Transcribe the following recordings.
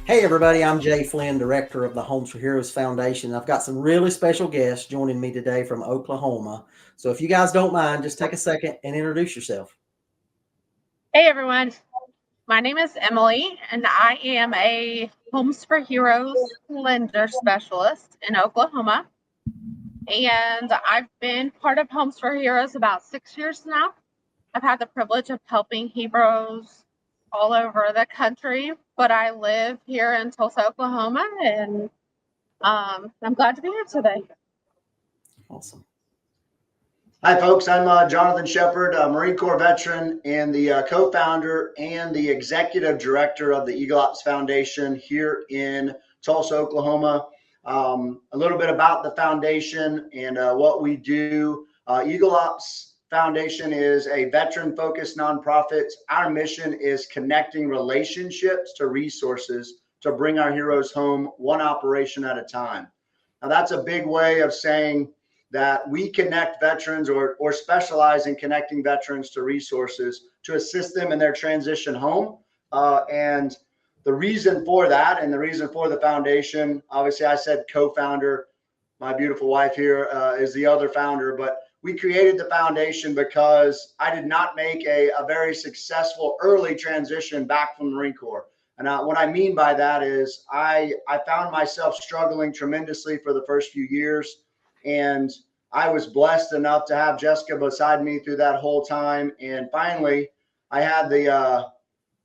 Hey, everybody, I'm Jay Flynn, Director of the Homes for Heroes Foundation. I've got some really special guests joining me today from Oklahoma. So if you guys don't mind, just take a second and introduce yourself. Hey everyone, my name is Emily and I am a Homes for Heroes lender specialist in Oklahoma. And I've been part of Homes for Heroes about 6 years now. I've had the privilege of helping heroes all over the country, but I live here in Tulsa, Oklahoma, and I'm glad to be here today. Awesome. Hi, folks. I'm Jonathan Shepard, a Marine Corps veteran and the co-founder and the executive director of the Eagle Ops Foundation here in Tulsa, Oklahoma. A little bit about the foundation and what we do. Eagle Ops Foundation is a veteran-focused nonprofit. Our mission is connecting relationships to resources to bring our heroes home one operation at a time. Now, that's a big way of saying that we connect veterans or specialize in connecting veterans to resources to assist them in their transition home. And the reason for that and the reason for the foundation, obviously I said co-founder, my beautiful wife here is the other founder, but we created the foundation because I did not make a very successful early transition back from the Marine Corps. And what I mean by that is I found myself struggling tremendously for the first few years. And I was blessed enough to have Jessica beside me through that whole time. And finally, I had the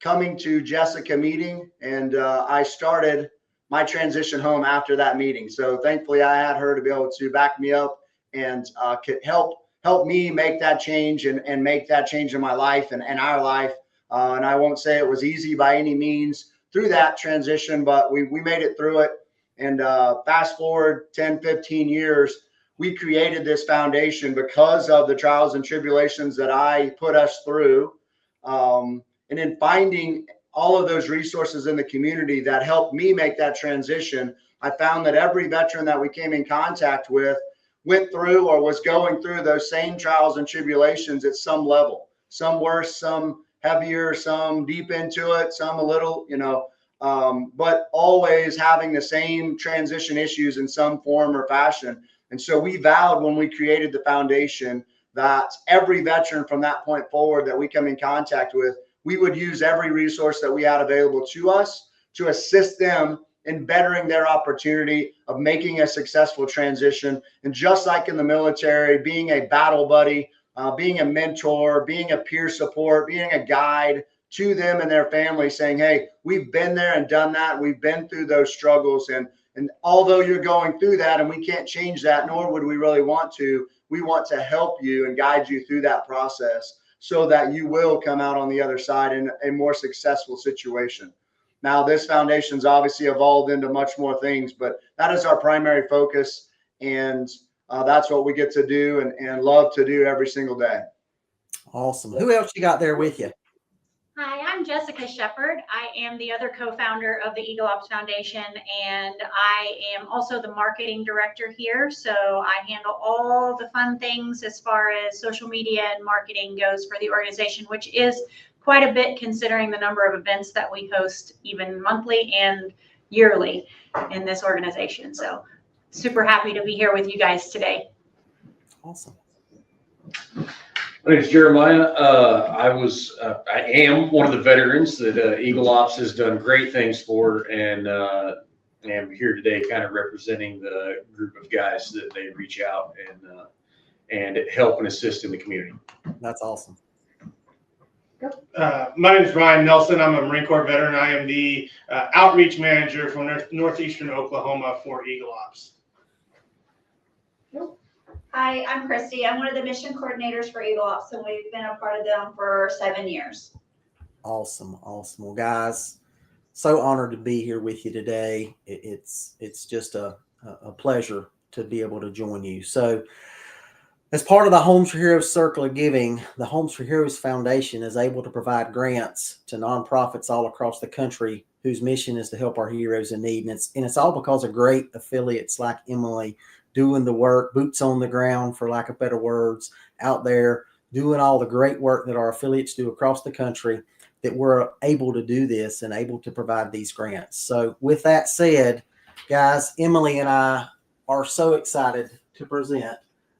coming to Jessica meeting, and I started my transition home after that meeting. So thankfully, I had her to be able to back me up and could help me make that change and make that change in my life and our life. And I won't say it was easy by any means through that transition, but we made it through it. And fast forward 10, 15 years, we created this foundation because of the trials and tribulations that I put us through. And in finding all of those resources in the community that helped me make that transition, I found that every veteran that we came in contact with went through or was going through those same trials and tribulations at some level, some worse, some heavier, some deep into it, some a little, but always having the same transition issues in some form or fashion. And so we vowed when we created the foundation that every veteran from that point forward that we come in contact with, we would use every resource that we had available to us to assist them in bettering their opportunity of making a successful transition. And just like in the military, being a battle buddy, being a mentor, being a peer support, being a guide to them and their family, saying, hey, we've been there and done that. We've been through those struggles. And although you're going through that and we can't change that, nor would we really want to, we want to help you and guide you through that process so that you will come out on the other side in a more successful situation. Now, this foundation's obviously evolved into much more things, but that is our primary focus. And that's what we get to do and love to do every single day. Awesome. Who else you got there with you? Hi, I'm Jessica Shepard. I am the other co-founder of the Eagle Ops Foundation, and I am also the marketing director here. So I handle all the fun things as far as social media and marketing goes for the organization, which is quite a bit considering the number of events that we host even monthly and yearly in this organization. So super happy to be here with you guys today. Awesome. My name is Jeremiah. I am one of the veterans that Eagle Ops has done great things for, and am here today kind of representing the group of guys that they reach out and help and assist in the community. That's awesome. My name is Ryan Nelson. I'm a Marine Corps veteran. I am the outreach manager for northeastern Oklahoma for Eagle Ops. Hi, I'm Christy. I'm one of the mission coordinators for Eagle Ops, and we've been a part of them for 7 years. Awesome. Awesome. Well, guys, so honored to be here with you today. It's just a pleasure to be able to join you. So as part of the Homes for Heroes Circle of Giving, the Homes for Heroes Foundation is able to provide grants to nonprofits all across the country whose mission is to help our heroes in need. And it's all because of great affiliates like Emily doing the work, boots on the ground, for lack of better words, out there doing all the great work that our affiliates do across the country that we're able to do this and able to provide these grants. So with that said, guys, Emily and I are so excited to present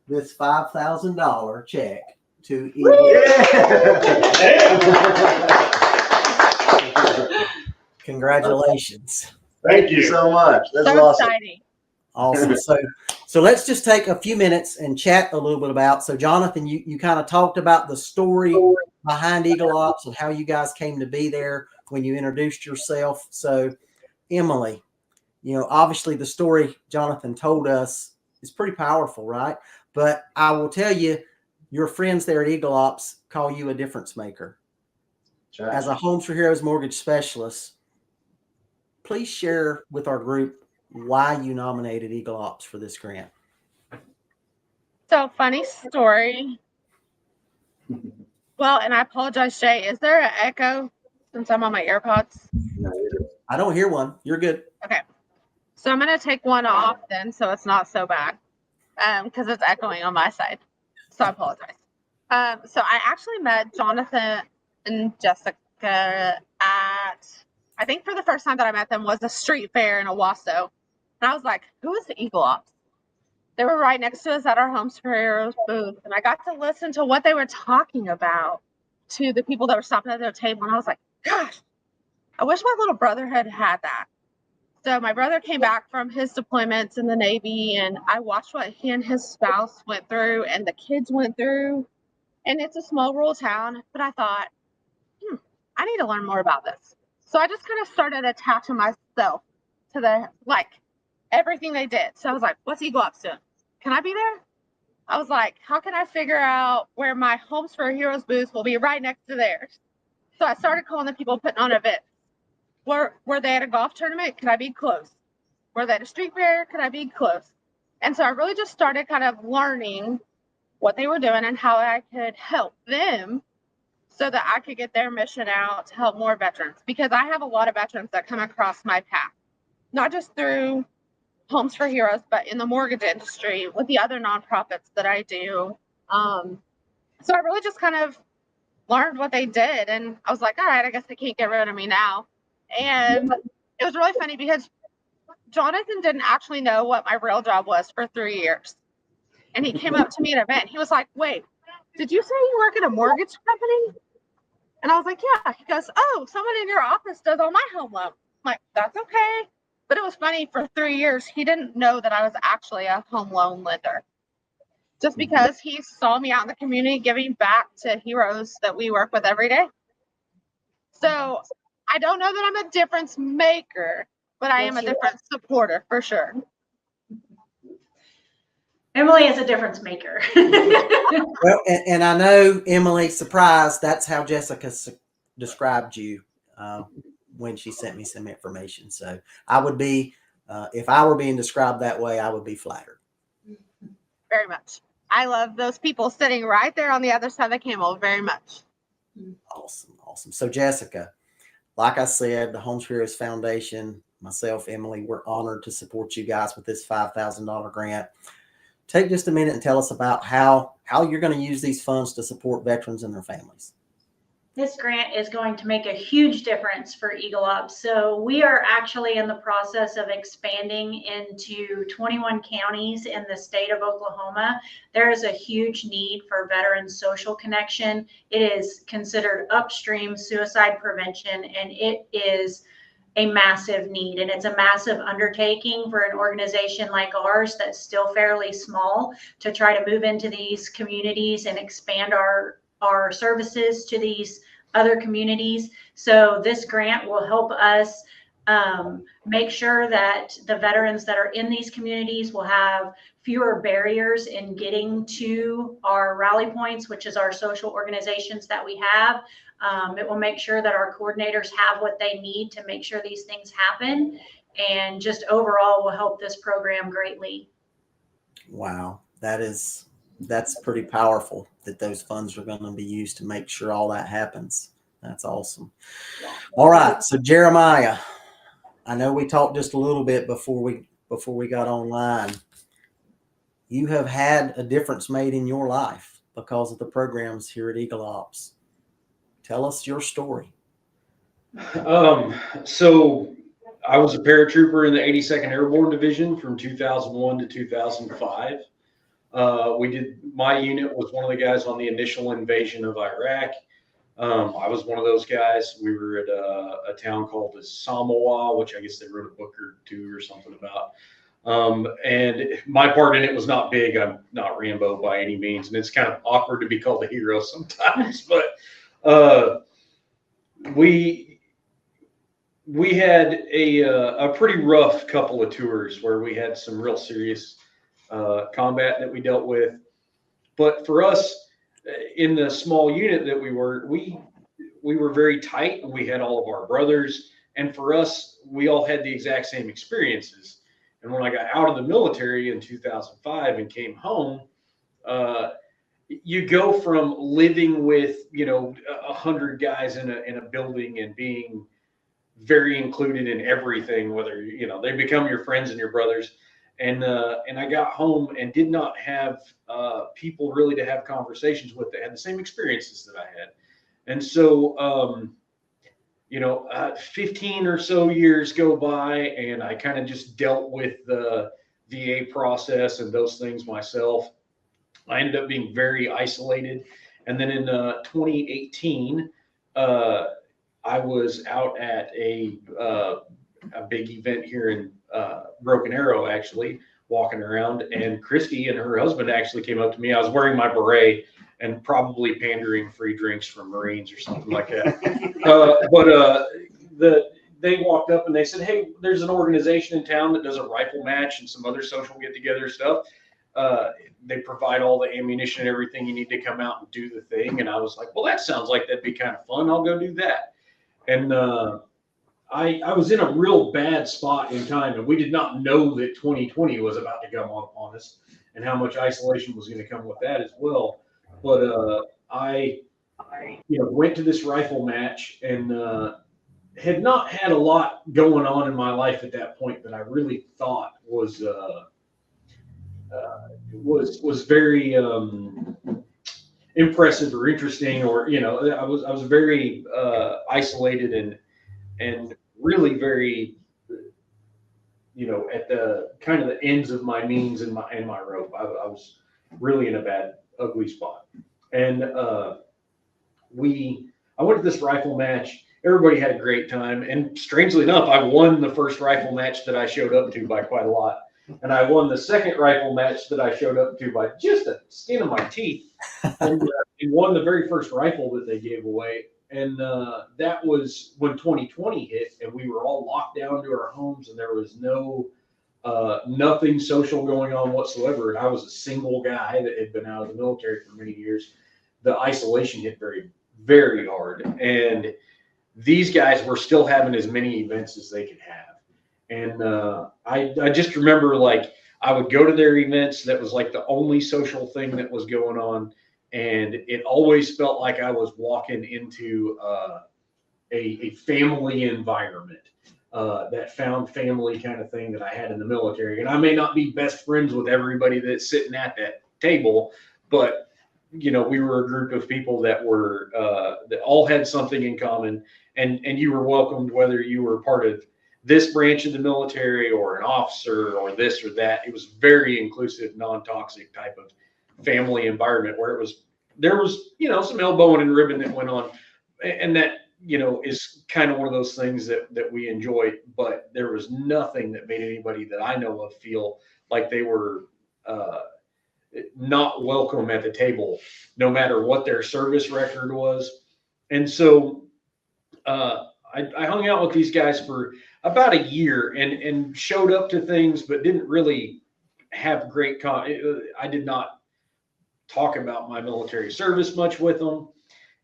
this $5,000 check to Eagle. Congratulations. Thank Thank you you. so much. That's So awesome. exciting. Awesome. So let's just take a few minutes and chat a little bit about. So Jonathan, you kind of talked about the story behind Eagle Ops and how you guys came to be there when you introduced yourself. So Emily, obviously the story Jonathan told us is pretty powerful, right? But I will tell you, your friends there at Eagle Ops call you a difference maker. As a Homes for Heroes mortgage specialist, please share with our group why you nominated Eagle Ops for this grant. So funny story. Well, and I apologize, Jay. Is there an echo since I'm on my AirPods? I don't hear one. You're good. Okay. So I'm going to take one off then so it's not so bad because it's echoing on my side. So I apologize. So I actually met Jonathan and Jessica at, I think for the first time that I met them was a street fair in Owasso. And I was like, who is the Eagle Ops? They were right next to us at our Homes for Heroes booth. And I got to listen to what they were talking about to the people that were stopping at their table. And I was like, gosh, I wish my little brother had had that. So my brother came back from his deployments in the Navy, and I watched what he and his spouse went through and the kids went through. And it's a small rural town, but I thought, I need to learn more about this. So I just kind of started attaching myself to everything they did. So I was like, what's Eagle Ops doing? Can I be there? I was like, how can I figure out where my Homes for Heroes booth will be right next to theirs? So I started calling the people putting on events. Were they at a golf tournament? Could I be close? Were they at a street fair? Could I be close? And so I really just started kind of learning what they were doing and how I could help them so that I could get their mission out to help more veterans. Because I have a lot of veterans that come across my path, not just through Homes for Heroes, but in the mortgage industry with the other nonprofits that I do. So I really just kind of learned what they did. And I was like, all right, I guess they can't get rid of me now. And it was really funny because Jonathan didn't actually know what my real job was for 3 years. And he came up to me at an event. He was like, wait, did you say you work at a mortgage company? And I was like, yeah. He goes, oh, someone in your office does all my home loans. I'm like, that's okay. But it was funny, for 3 years, he didn't know that I was actually a home loan lender. Just because he saw me out in the community giving back to heroes that we work with every day. So I don't know that I'm a difference maker, but I am a difference supporter for sure. Emily is a difference maker. Well, and I know, Emily, surprised, that's how Jessica described you when she sent me some information. So I would be, if I were being described that way, I would be flattered. Very much. I love those people sitting right there on the other side of the camel very much. Awesome. Awesome. So Jessica, like I said, the Homes for Heroes Foundation, myself, Emily, we're honored to support you guys with this $5,000 grant. Take just a minute and tell us about how you're going to use these funds to support veterans and their families. This grant is going to make a huge difference for Eagle Ops. So we are actually in the process of expanding into 21 counties in the state of Oklahoma. There is a huge need for veteran social connection. It is considered upstream suicide prevention, and it is a massive need, and it's a massive undertaking for an organization like ours that's still fairly small to try to move into these communities and expand our services to these other communities. So this grant will help us make sure that the veterans that are in these communities will have fewer barriers in getting to our rally points, which is our social organizations that we have. It will make sure that our coordinators have what they need to make sure these things happen, and just overall will help this program greatly. Wow, that's pretty powerful that those funds are going to be used to make sure all that happens. That's awesome. All right, so Jeremiah, I know we talked just a little bit before we got online. You have had a difference made in your life because of the programs here at Eagle Ops. Tell us your story. So I was a paratrooper in the 82nd Airborne Division from 2001 to 2005. My unit was one of the guys on the initial invasion of Iraq. I was one of those guys. We were at a town called Samoa, which I guess they wrote a book or two or something about. And my part in it was not big. I'm not Rambo by any means, and it's kind of awkward to be called a hero sometimes. But we had a pretty rough couple of tours where we had some real serious combat that we dealt with. But for us, in the small unit that we were very tight, and we had all of our brothers. And for us, we all had the exact same experiences. And when I got out of the military in 2005 and came home, you go from living with 100 guys in a building and being very included in everything, whether they become your friends and your brothers. And I got home and did not have people really to have conversations with that had the same experiences that I had. And so 15 or so years go by, and I kind of just dealt with the VA process and those things myself. I ended up being very isolated. And then in 2018, I was out at a big event here in Broken Arrow, actually, walking around, and Christy and her husband actually came up to me. I was wearing my beret and probably pandering free drinks from Marines or something like that. They walked up and they said, "Hey, there's an organization in town that does a rifle match and some other social get-together stuff. They provide all the ammunition and everything you need to come out and do the thing." And I was like, "Well, that sounds like that'd be kind of fun. I'll go do that." And I was in a real bad spot in time, and we did not know that 2020 was about to come upon us and how much isolation was going to come with that as well. But I went to this rifle match and had not had a lot going on in my life at that point that I really thought was very impressive or interesting, or I was very isolated and really very at the kind of the ends of my means in my rope. I was really in a bad, ugly spot. And I went to this rifle match. Everybody had a great time, and strangely enough, I won the first rifle match that I showed up to by quite a lot. And I won the second rifle match that I showed up to by just the skin of my teeth, and won the very first rifle that they gave away. And that was when 2020 hit, and we were all locked down to our homes, and there was nothing social going on whatsoever. And I was a single guy that had been out of the military for many years. The isolation hit very, very hard, and these guys were still having as many events as they could have. And I just remember, like, I would go to their events. That was like the only social thing that was going on. And it always felt like I was walking into a family environment, that found family kind of thing that I had in the military. And I may not be best friends with everybody that's sitting at that table, but we were a group of people that were that all had something in common, and you were welcomed whether you were part of this branch of the military or an officer or this or that. It was very inclusive, non-toxic type of family environment where there was some elbowing and ribbon that went on, and that is kind of one of those things that we enjoy. But there was nothing that made anybody that I know of feel like they were not welcome at the table, no matter what their service record was. And so I hung out with these guys for about a year and showed up to things, but didn't really have great I did not talk about my military service much with them.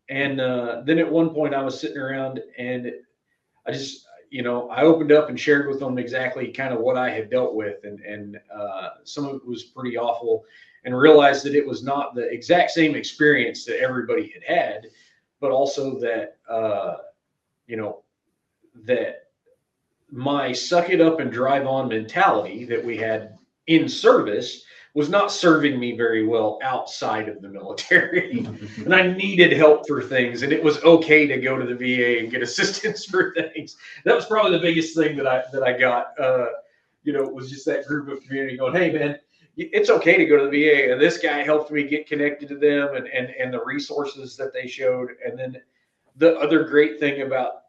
And then at one point I was sitting around and I just, I opened up and shared with them exactly kind of what I had dealt with. And some of it was pretty awful, and realized that it was not the exact same experience that everybody had, but also that, that my suck it up and drive on mentality that we had in service was not serving me very well outside of the military. And I needed help for things, and it was okay to go to the VA and get assistance for things. That was probably the biggest thing that I got, was just that group of community going, hey man, it's okay to go to the VA. And this guy helped me get connected to them and the resources that they showed. And then the other great thing about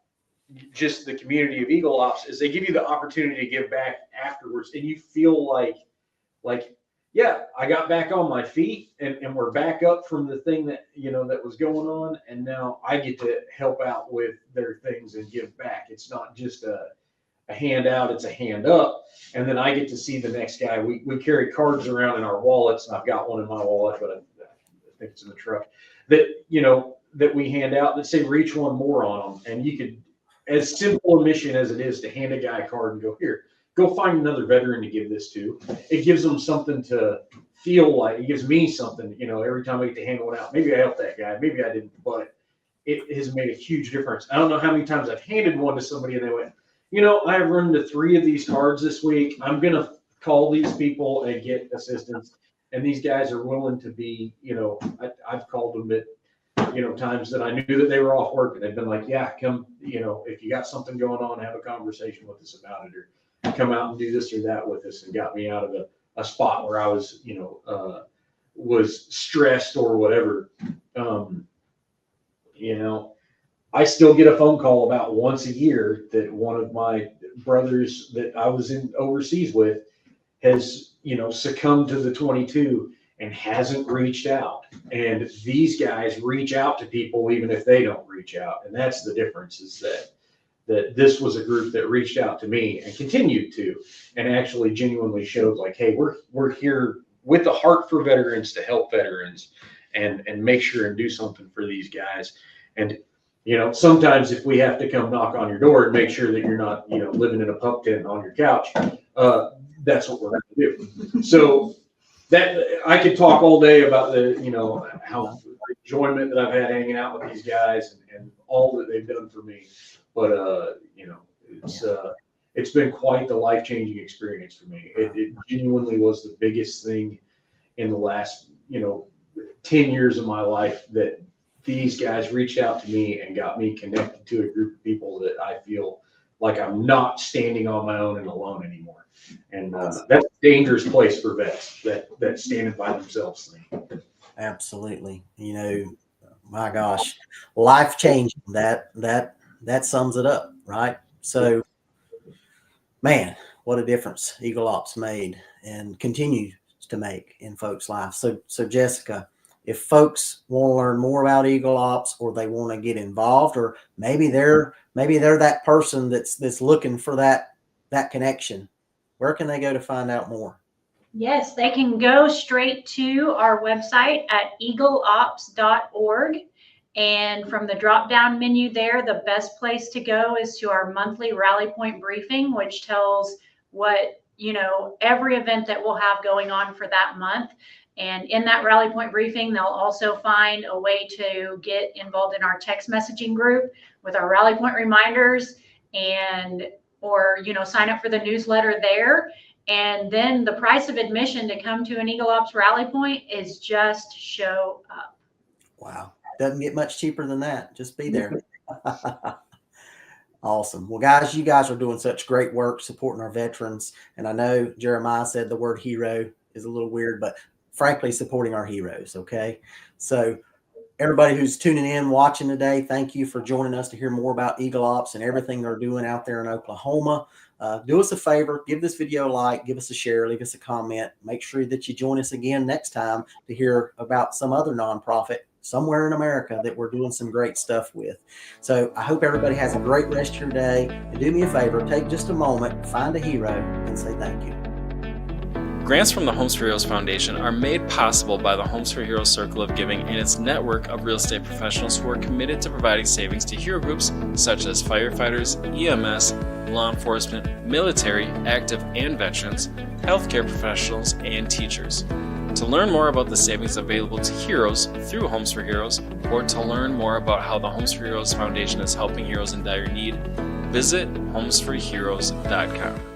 just the community of Eagle Ops is they give you the opportunity to give back afterwards, and you feel like, yeah, I got back on my feet and we're back up from the thing that, that was going on. And now I get to help out with their things and give back. It's not just a handout, it's a hand up. And then I get to see the next guy. We carry cards around in our wallets, and I've got one in my wallet, but I think it's in the truck, that, that we hand out that say reach one more on them. And you could, as simple a mission as it is to hand a guy a card and go, here, go find another veteran to give this to. It gives them something to feel like. It gives me something, every time I get to hand one out. Maybe I helped that guy, maybe I didn't, but it has made a huge difference. I don't know how many times I've handed one to somebody and they went, I have run into 3 of these cards this week. I'm going to call these people and get assistance. And these guys are willing to be, I've called them at, times that I knew that they were off work, and they've been like, yeah, come, if you got something going on, have a conversation with us about it, or come out and do this or that with us, and got me out of a spot where I was, was stressed or whatever. I still get a phone call about once a year that one of my brothers that I was in overseas with has, succumbed to the 22 and hasn't reached out. And these guys reach out to people even if they don't reach out. And that's the difference, is that this was a group that reached out to me and continued to, and actually genuinely showed like, hey, we're here with a heart for veterans to help veterans and make sure and do something for these guys. And, sometimes if we have to come knock on your door and make sure that you're not, living in a pup tent on your couch, that's what we're going to do. So that I could talk all day about the, how the enjoyment that I've had hanging out with these guys and all that they've done for me. But, it's been quite the life-changing experience for me. It genuinely was the biggest thing in the last, 10 years of my life, that these guys reached out to me and got me connected to a group of people that I feel like I'm not standing on my own and alone anymore. And that's a dangerous place for vets that standing by themselves thing. Absolutely. My gosh, life changing. That sums it up, right? So, man, what a difference Eagle Ops made and continues to make in folks' lives. So Jessica, if folks want to learn more about Eagle Ops, or they want to get involved, or maybe they're that person that's looking for that connection, where can they go to find out more? Yes, they can go straight to our website at eagleops.org. And from the drop-down menu there, the best place to go is to our monthly Rally Point briefing, which tells what, every event that we'll have going on for that month. And in that Rally Point briefing, they'll also find a way to get involved in our text messaging group with our Rally Point reminders, or sign up for the newsletter there. And then the price of admission to come to an Eagle Ops Rally Point is just show up. Wow. Doesn't get much cheaper than that. Just be there. Awesome. Well, guys, you guys are doing such great work supporting our veterans. And I know Jeremiah said the word hero is a little weird, but frankly, supporting our heroes. Okay. So everybody who's tuning in, watching today, thank you for joining us to hear more about Eagle Ops and everything they're doing out there in Oklahoma. Do us a favor, give this video a like, give us a share, leave us a comment. Make sure that you join us again next time to hear about some other nonprofit somewhere in America that we're doing some great stuff with. So I hope everybody has a great rest of your day. And do me a favor, take just a moment, find a hero, and say thank you. Grants from the Homes for Heroes Foundation are made possible by the Homes for Heroes Circle of Giving and its network of real estate professionals who are committed to providing savings to hero groups such as firefighters, EMS, law enforcement, military, active and veterans, healthcare professionals, and teachers. To learn more about the savings available to heroes through Homes for Heroes, or to learn more about how the Homes for Heroes Foundation is helping heroes in dire need, visit homesforheroes.com.